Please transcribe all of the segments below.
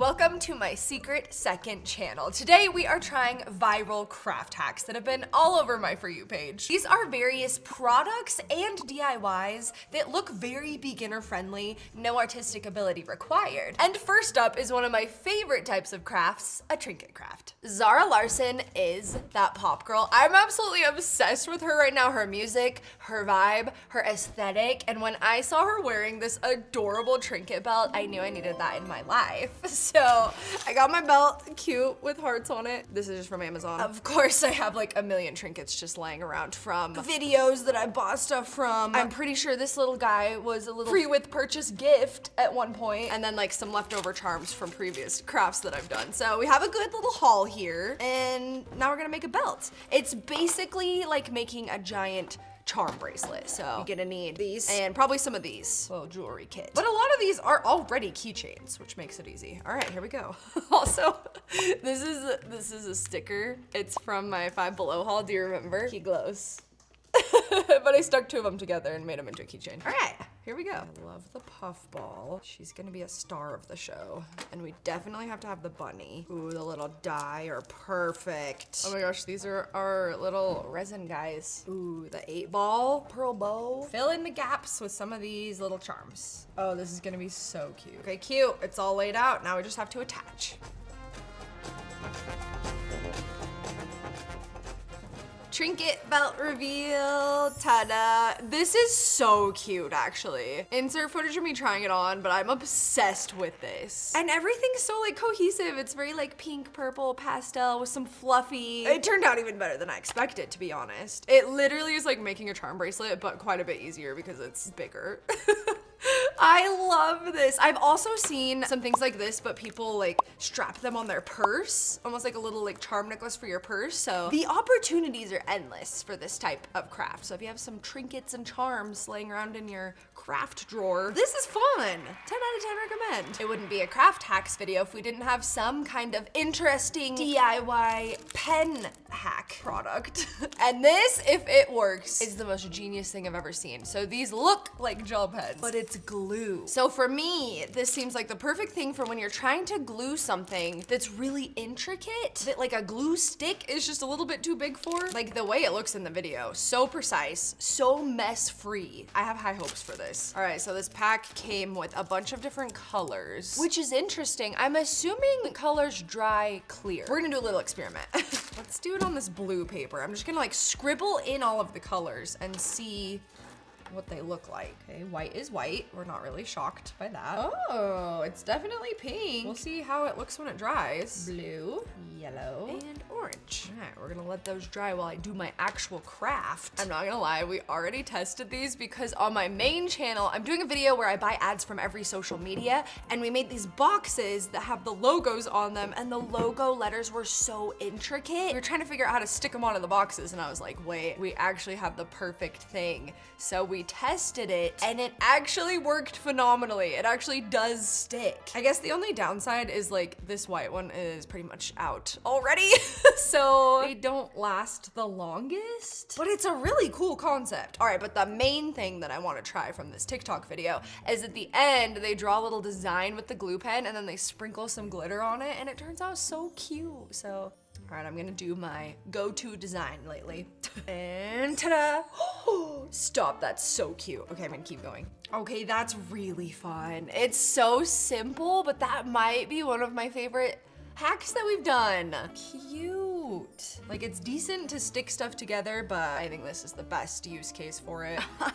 Welcome to my secret second channel. Today we are trying viral craft hacks that have been all over my For You page. These are various products and DIYs that look very beginner friendly, no artistic ability required. And first up is one of my favorite types of crafts, a trinket craft. Zara Larsson is that pop girl. I'm absolutely obsessed with her right now, her music, her vibe, her aesthetic, and when I saw her wearing this adorable trinket belt, I knew I needed that in my life. So I got my belt, cute, with hearts on it. This is just from Amazon. Of course, I have like a million trinkets just laying around from videos that I bought stuff from. I'm pretty sure this little guy was a little free with purchase gift at one point, and then like some leftover charms from previous crafts that I've done. So we have a good little haul here, and now we're gonna make a belt. It's basically like making a giant charm bracelet. So you're gonna need these and probably some of these little jewelry kit. But a lot of these are already keychains, which makes it easy. All right, here we go. Also, this is a sticker. It's from my Five Below haul. Do you remember? He glows. But I stuck two of them together and made them into a keychain. All right, here we go. I love the puffball. She's gonna be a star of the show. And we definitely have to have the bunny. Ooh, the little die are perfect. Oh my gosh, these are our little resin guys. Ooh, the 8-ball, pearl bow. Fill in the gaps with some of these little charms. Oh, this is gonna be so cute. Okay, cute, it's all laid out. Now we just have to attach. Trinket belt reveal, ta-da. This is so cute, actually. Insert footage of me trying it on, but I'm obsessed with this. And everything's so like cohesive. It's very like pink, purple, pastel with some fluffy. It turned out even better than I expected, to be honest. It literally is like making a charm bracelet, but quite a bit easier because it's bigger. I love this. I've also seen some things like this, but people like strap them on their purse, almost like a little like charm necklace for your purse. So the opportunities are endless for this type of craft. So if you have some trinkets and charms laying around in your craft drawer, this is fun. 10 out of 10 recommend. It wouldn't be a craft hacks video if we didn't have some kind of interesting DIY pen hack product. And this, if it works, is the most genius thing I've ever seen. So these look like gel pens, but it's glue. So for me, this seems like the perfect thing for when you're trying to glue something that's really intricate, that like a glue stick is just a little bit too big for. Like the way it looks in the video, so precise, so mess free. I have high hopes for this. All right, so this pack came with a bunch of different colors, which is interesting. I'm assuming colors dry clear. We're gonna do a little experiment. Let's do it on this blue paper. I'm just gonna like scribble in all of the colors and see what they look like. Okay, white is white. We're not really shocked by that. Oh, it's definitely pink. We'll see how it looks when it dries. Blue, yellow, and orange. All right, we're gonna let those dry while I do my actual craft. I'm not gonna lie, we already tested these because on my main channel, I'm doing a video where I buy ads from every social media, and we made these boxes that have the logos on them, and the logo letters were so intricate. We were trying to figure out how to stick them onto the boxes, and I was like, wait, we actually have the perfect thing. So we tested it and it actually worked phenomenally. It actually does stick. I guess the only downside is like this white one is pretty much out already. So they don't last the longest, but it's a really cool concept. All right, but the main thing that I want to try from this TikTok video is at the end, they draw a little design with the glue pen and then they sprinkle some glitter on it and it turns out so cute. So all right, I'm gonna do my go-to design lately. And ta-da! Stop, that's so cute. Okay, I'm gonna keep going. Okay, that's really fun. It's so simple, but that might be one of my favorite hacks that we've done. Cute. Like, it's decent to stick stuff together, but I think this is the best use case for it. I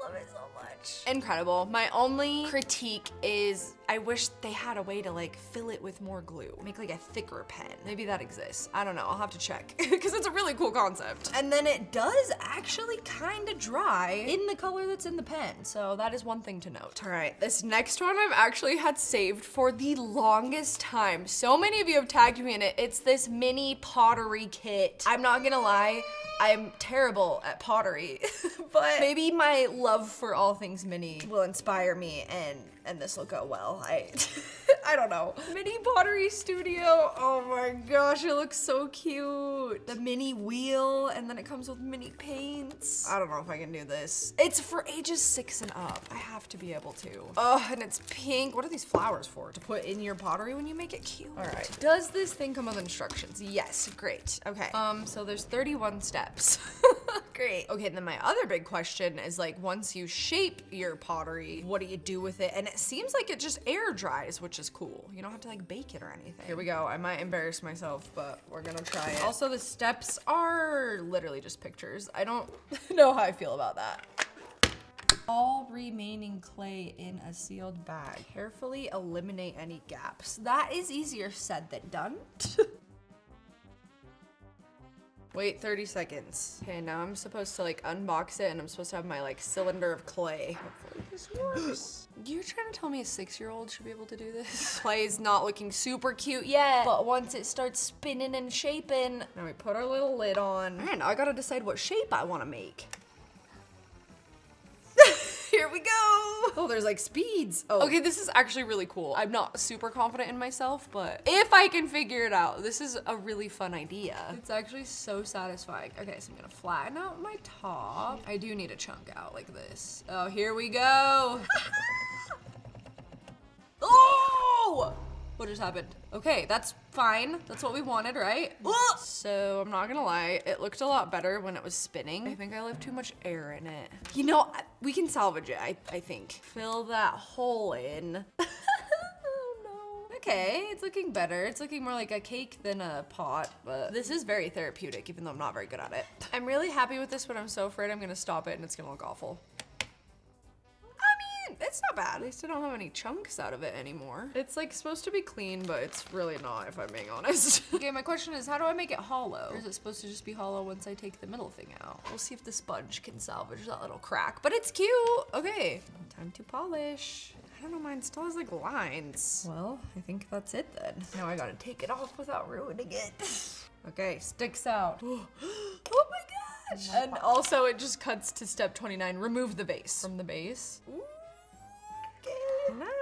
love it so much. Incredible. My only critique is I wish they had a way to like fill it with more glue. Make like a thicker pen. Maybe that exists. I don't know, I'll have to check because it's a really cool concept. And then it does actually kind of dry in the color that's in the pen. So that is one thing to note. All right, this next one I've actually had saved for the longest time. So many of you have tagged me in it. It's this mini pottery kit. I'm not gonna lie, I'm terrible at pottery, but maybe my love for all things mini will inspire me and this will go well. I don't know. Mini pottery studio. Oh my gosh, it looks so cute. The mini wheel, and then it comes with mini paints. I don't know if I can do this. It's for ages 6 and up. I have to be able to. Oh, and it's pink. What are these flowers for? To put in your pottery when you make it cute. All right. Does this thing come with instructions? Yes, great. Okay. So there's 31 steps. Great. Okay, then my other big question is like, once you shape your pottery, what do you do with it? And it seems like it just air dries, which is cool. You don't have to like bake it or anything. Here we go. I might embarrass myself, but we're gonna try it. Also, the steps are literally just pictures. I don't know how I feel about that. All remaining clay in a sealed bag. Carefully eliminate any gaps. That is easier said than done. Wait 30 seconds. Okay, now I'm supposed to like unbox it and I'm supposed to have my like cylinder of clay. Hopefully this works. You're trying to tell me a 6-year-old should be able to do this? Clay's not looking super cute yet, but once it starts spinning and shaping, now we put our little lid on. And I gotta decide what shape I wanna make. Here we go. Oh, there's like speeds. Oh, okay, this is actually really cool. I'm not super confident in myself, but if I can figure it out, this is a really fun idea. It's actually so satisfying. Okay, so I'm gonna flatten out my top. I do need a chunk out like this. Oh, here we go. Oh! What just happened? Okay, that's fine. That's what we wanted, right? So I'm not gonna lie, it looked a lot better when it was spinning. I think I left too much air in it. You know, we can salvage it, I think. Fill that hole in. Oh no. Okay, it's looking better. It's looking more like a cake than a pot, but this is very therapeutic, even though I'm not very good at it. I'm really happy with this, but I'm so afraid I'm gonna stop it and it's gonna look awful. It's not bad. At least I don't have any chunks out of it anymore. It's like supposed to be clean, but it's really not, if I'm being honest. Okay, my question is, how do I make it hollow? Or is it supposed to just be hollow once I take the middle thing out? We'll see if the sponge can salvage that little crack, but it's cute. Okay, time to polish. I don't know, mine still has like lines. Well, I think that's it then. Now I gotta take it off without ruining it. Okay, sticks out. Oh my gosh. And also it just cuts to step 29, remove the base. From the base. Ooh.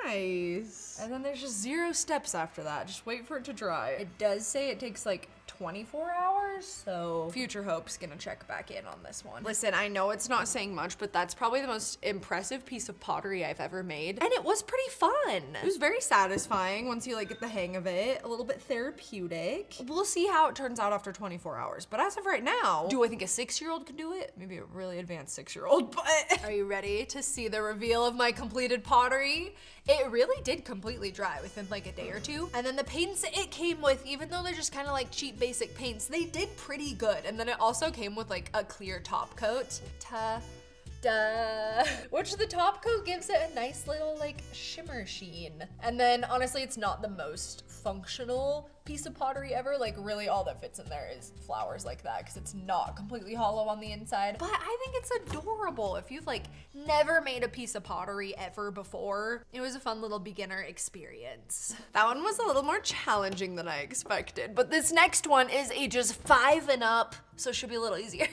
Nice. And then there's just 0 steps after that. Just wait for it to dry. It does say it takes like 24 hours, so future hope's gonna check back in on this one. Listen, I know it's not saying much, but that's probably the most impressive piece of pottery I've ever made. And it was pretty fun. It was very satisfying once you like get the hang of it. A little bit therapeutic. We'll see how it turns out after 24 hours. But as of right now, do I think a 6-year-old could do it? Maybe a really advanced 6-year-old, but are you ready to see the reveal of my completed pottery? It really did completely dry within like a day or two. And then the paints it came with, even though they're just kind of like cheap basic paints, they did pretty good. And then it also came with like a clear top coat. Ta-da! Which the top coat gives it a nice little like shimmer sheen. And then honestly, it's not the most functional piece of pottery ever. Like really all that fits in there is flowers like that because it's not completely hollow on the inside. But I think it's adorable if you've like never made a piece of pottery ever before. It was a fun little beginner experience. That one was a little more challenging than I expected, but this next one is ages 5 and up, so it should be a little easier.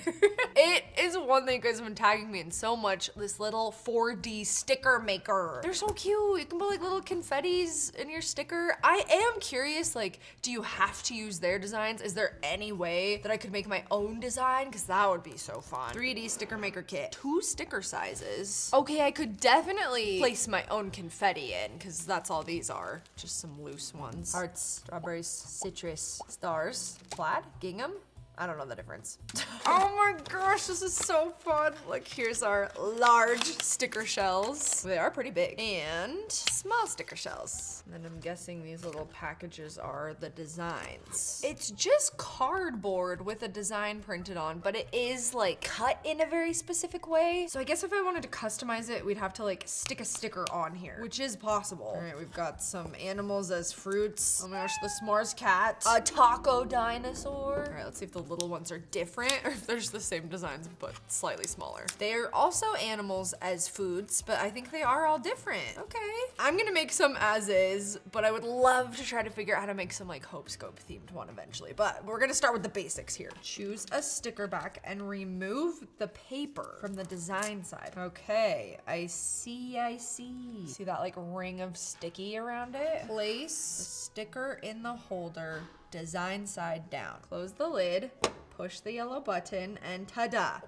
It is one that you guys have been tagging me in so much, this little 4D sticker maker. They're so cute. You can put like little confettis in your sticker. I am curious, like, do you have to use their designs? Is there any way that I could make my own design? Because that would be so fun. 3D sticker maker kit, 2 sticker sizes. Okay, I could definitely place my own confetti in because that's all these are. Just some loose ones. Hearts, strawberries, citrus, stars, plaid, gingham. I don't know the difference. Oh my gosh, this is so fun. Like, here's our large sticker shells. They are pretty big. And small sticker shells. And then I'm guessing these little packages are the designs. It's just cardboard with a design printed on, but it is like cut in a very specific way. So I guess if I wanted to customize it, we'd have to like stick a sticker on here, which is possible. All right, we've got some animals as fruits. Oh my gosh, the s'mores cat. A taco dinosaur. All right, let's see if the little ones are different or if they're just the same designs but slightly smaller. They're also animals as foods, but I think they are all different. Okay. I'm gonna make some as is, but I would love to try to figure out how to make some like Hope Scope themed one eventually. But we're gonna start with the basics here. Choose a sticker back and remove the paper from the design side. Okay, I see. See that like ring of sticky around it? Place the sticker in the holder, design side down. Close the lid, push the yellow button, and ta-da.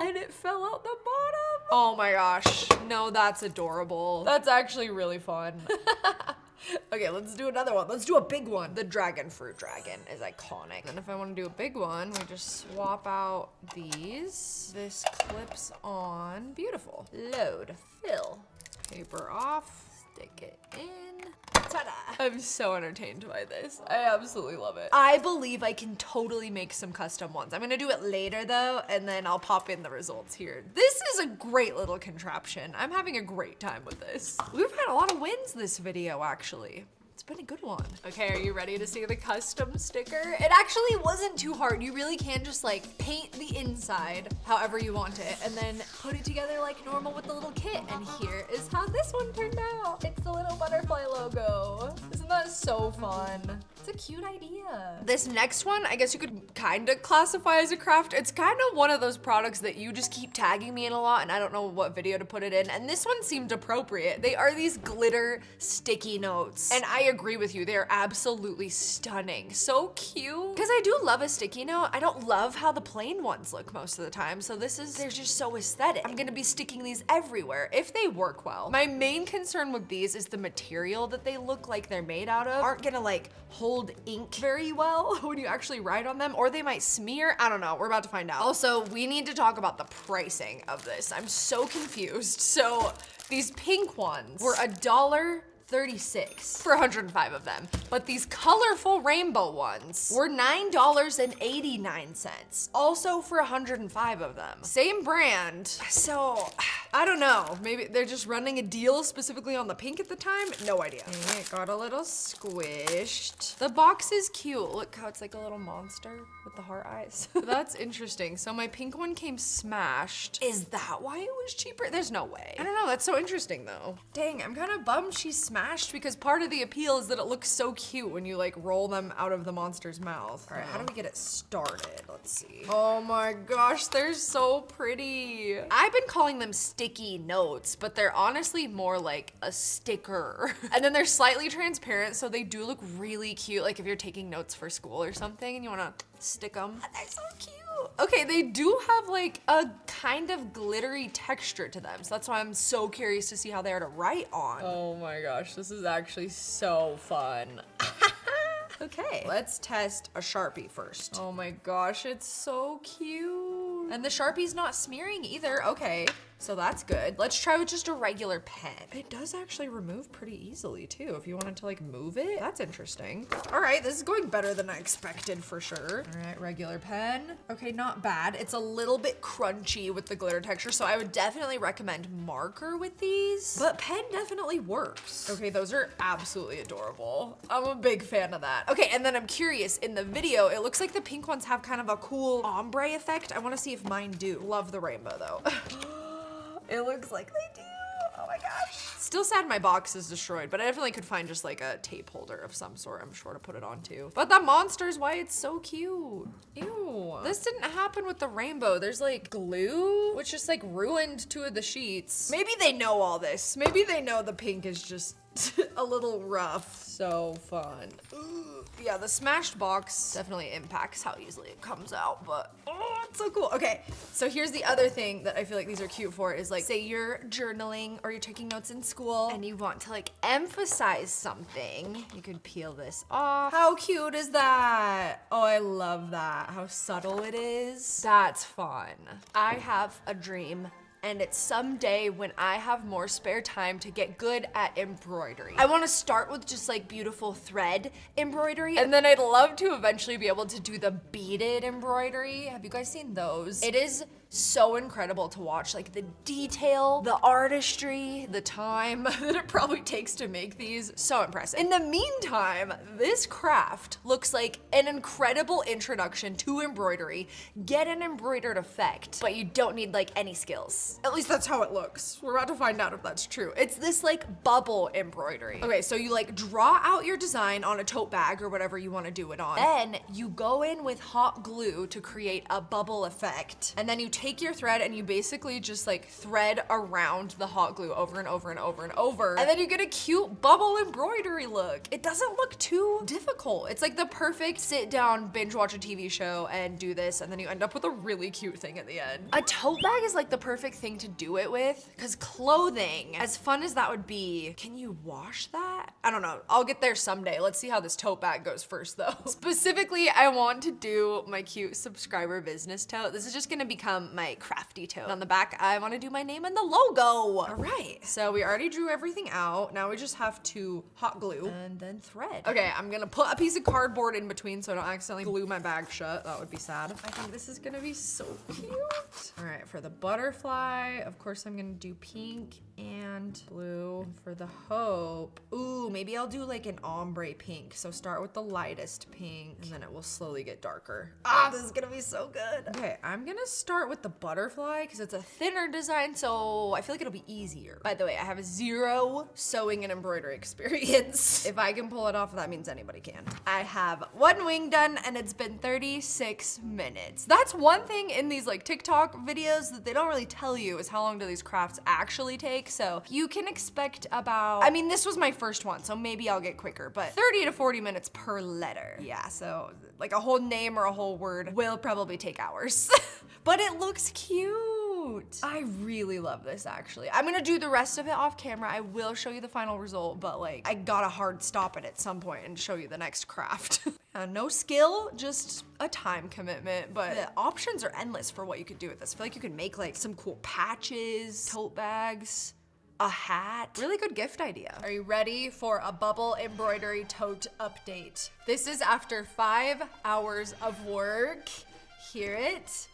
And it fell out the bottom. Oh my gosh. No, that's adorable. That's actually really fun. Okay, let's do another one. Let's do a big one. The dragon fruit dragon is iconic. And if I want to do a big one, we just swap out these. This clips on. Beautiful. Load. Fill. Paper off. Stick it in. Ta-da! I'm so entertained by this. I absolutely love it. I believe I can totally make some custom ones. I'm gonna do it later though, and then I'll pop in the results here. This is a great little contraption. I'm having a great time with this. We've had a lot of wins this video, actually. It's been a good one. Okay, are you ready to see the custom sticker? It actually wasn't too hard. You really can just like paint the inside however you want it and then put it together like normal with the little kit. And here is how this one turned out. It's the little butterfly logo. Isn't that so fun? It's a cute idea. This next one, I guess you could kind of classify as a craft. It's kind of one of those products that you just keep tagging me in a lot and I don't know what video to put it in. And this one seemed appropriate. They are these glitter sticky notes. And I agree with you, they're absolutely stunning. So cute. Because I do love a sticky note. I don't love how the plain ones look most of the time. So they're just so aesthetic. I'm gonna be sticking these everywhere if they work well. My main concern with these is the material that they look like they're made out of aren't gonna like hold ink very well when you actually write on them, or they might smear. I don't know, we're about to find out. Also, we need to talk about the pricing of this. I'm so confused. So these pink ones were $1.36 for 105 of them. But these colorful rainbow ones were $9.89, also for 105 of them. Same brand. So, I don't know. Maybe they're just running a deal specifically on the pink at the time? No idea. Okay, it got a little squished. The box is cute. Look how it's like a little monster with the heart eyes. That's interesting. So my pink one came smashed. Is that why it was cheaper? There's no way. I don't know, that's so interesting though. Dang, I'm kind of bummed she's smashed because part of the appeal is that it looks so cute when you like roll them out of the monster's mouth. All right, how do we get it started? Let's see. Oh my gosh, they're so pretty. I've been calling them sticky notes, but they're honestly more like a sticker. And then they're slightly transparent, so they do look really cute. Like if you're taking notes for school or something and you wanna stick them. They're so cute. Okay, they do have like a kind of glittery texture to them. So that's why I'm so curious to see how they are to write on. Oh my gosh, this is actually so fun. Okay, let's test a Sharpie first. Oh my gosh, it's so cute. And the Sharpie's not smearing either. Okay, so that's good. Let's try with just a regular pen. It does actually remove pretty easily too. If you wanted to like move it, that's interesting. All right, this is going better than I expected for sure. All right, regular pen. Okay, not bad. It's a little bit crunchy with the glitter texture, so I would definitely recommend marker with these, but pen definitely works. Okay, those are absolutely adorable. I'm a big fan of that. Okay, and then I'm curious, in the video, it looks like the pink ones have kind of a cool ombre effect. I wanna see if mine do. Love the rainbow though. It looks like they do. Oh my gosh. Still sad my box is destroyed, but I definitely could find just like a tape holder of some sort, I'm sure, to put it on too. But the monster's why it's so cute. Ew. This didn't happen with the rainbow. There's like glue, which just like ruined 2 of the sheets. Maybe they know all this. Maybe they know the pink is just a little rough. So fun. Ooh. Yeah, the smashed box definitely impacts how easily it comes out, but oh, it's so cool. Okay, so here's the other thing that I feel like these are cute for is like, say you're journaling or you're taking notes in school and you want to like emphasize something. You could peel this off. How cute is that? Oh, I love that. How subtle it is. That's fun. I have a dream, and it's someday when I have more spare time to get good at embroidery. I wanna start with just like beautiful thread embroidery, and then I'd love to eventually be able to do the beaded embroidery. Have you guys seen those? It is so incredible to watch. Like the detail, the artistry, the time that it probably takes to make these, so impressive. In the meantime, this craft looks like an incredible introduction to embroidery. Get an embroidered effect, but you don't need like any skills. At least that's how it looks. We're about to find out if that's true. It's this like bubble embroidery. Okay, so you like draw out your design on a tote bag or whatever you want to do it on. Then you go in with hot glue to create a bubble effect. And then you take your thread and you basically just like thread around the hot glue over and over and over and over. And then you get a cute bubble embroidery look. It doesn't look too difficult. It's like the perfect sit down, binge watch a TV show and do this, and then you end up with a really cute thing at the end. A tote bag is like the perfect thing to do it with, because clothing, as fun as that would be, can you wash that? I don't know. I'll get there someday. Let's see how this tote bag goes first though. Specifically, I want to do my cute subscriber business tote. This is just gonna become my crafty tote. And on the back, I want to do my name and the logo. All right, so we already drew everything out. Now we just have to hot glue and then thread. Okay, I'm gonna put a piece of cardboard in between so I don't accidentally glue my bag shut. That would be sad. I think this is gonna be so cute. All right, for the butterfly, of course I'm gonna do pink and blue. For the hope, ooh, maybe I'll do like an ombre pink. So start with the lightest pink and then it will slowly get darker. Ah, this is gonna be so good. Okay, I'm gonna start with the butterfly because it's a thinner design, so I feel like it'll be easier. By the way, I have 0 sewing and embroidery experience. If I can pull it off, that means anybody can. I have 1 wing done and it's been 36 minutes. That's one thing in these like TikTok videos that they don't really tell you is how long do these crafts actually take. So you can expect about, I mean, this was my first one, so maybe I'll get quicker, but 30 to 40 minutes per letter. Yeah, so like a whole name or a whole word will probably take hours. But it looks cute. I really love this actually. I'm gonna do the rest of it off camera. I will show you the final result, but like I gotta hard stop it at some point and show you the next craft. No skill, just a time commitment, but the options are endless for what you could do with this. I feel like you could make like some cool patches, tote bags, a hat. Really good gift idea. Are you ready for a bubble embroidery tote update? This is after 5 hours of work. Here it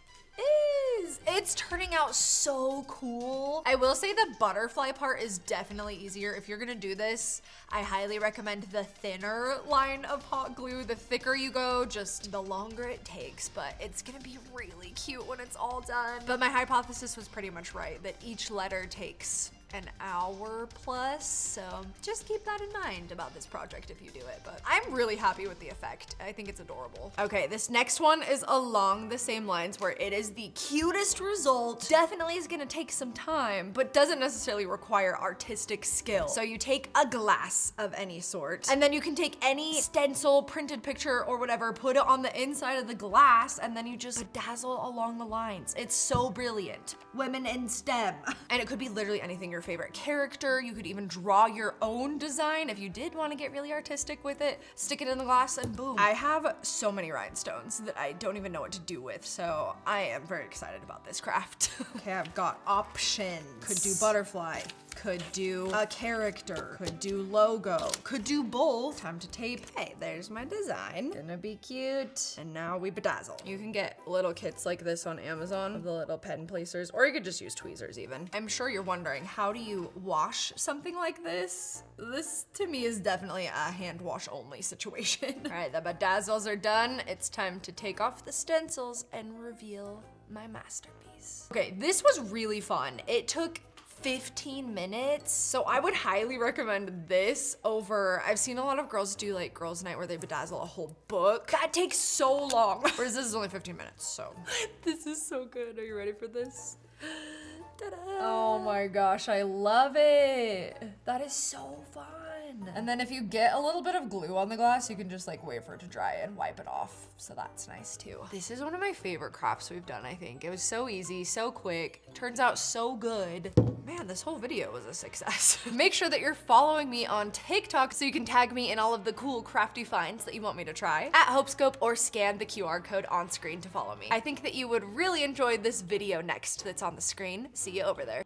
is. It's turning out so cool. I will say the butterfly part is definitely easier. If you're gonna do this, I highly recommend the thinner line of hot glue. The thicker you go, just the longer it takes, but it's gonna be really cute when it's all done. But my hypothesis was pretty much right, that each letter takes an hour plus, so just keep that in mind about this project if you do it, but I'm really happy with the effect. I think it's adorable. Okay, this next one is along the same lines where it is the cutest result. Definitely is gonna take some time, but doesn't necessarily require artistic skill. So you take a glass of any sort, and then you can take any stencil, printed picture, or whatever, put it on the inside of the glass, and then you just dazzle along the lines. It's so brilliant. Women in STEM. And it could be literally anything, your favorite character. You could even draw your own design if you did want to get really artistic with it. Stick it in the glass and boom. I have so many rhinestones that I don't even know what to do with, so I am very excited about this craft. Okay, I've got options. Could do butterfly, could do a character, could do logo, could do both. Time to tape. Hey, there's my design. Gonna be cute. And now we bedazzle. You can get little kits like this on Amazon, the little pen placers, or you could just use tweezers even. I'm sure you're wondering, how do you wash something like this? This to me is definitely a hand wash only situation. All right, the bedazzles are done. It's time to take off the stencils and reveal my masterpiece. Okay, this was really fun. It took 15 minutes. So I would highly recommend this over, I've seen a lot of girls do like girls' night where they bedazzle a whole book. That takes so long. Whereas this is only 15 minutes, so. This is so good. Are you ready for this? Ta-da. Oh my gosh, I love it. That is so fun. And then if you get a little bit of glue on the glass, you can just like wait for it to dry and wipe it off. So that's nice too. This is one of my favorite crafts we've done, I think. It was so easy, so quick, turns out so good. Man, this whole video was a success. Make sure that you're following me on TikTok so you can tag me in all of the cool crafty finds that you want me to try at HopeScope, or scan the QR code on screen to follow me. I think that you would really enjoy this video next that's on the screen. See you over there.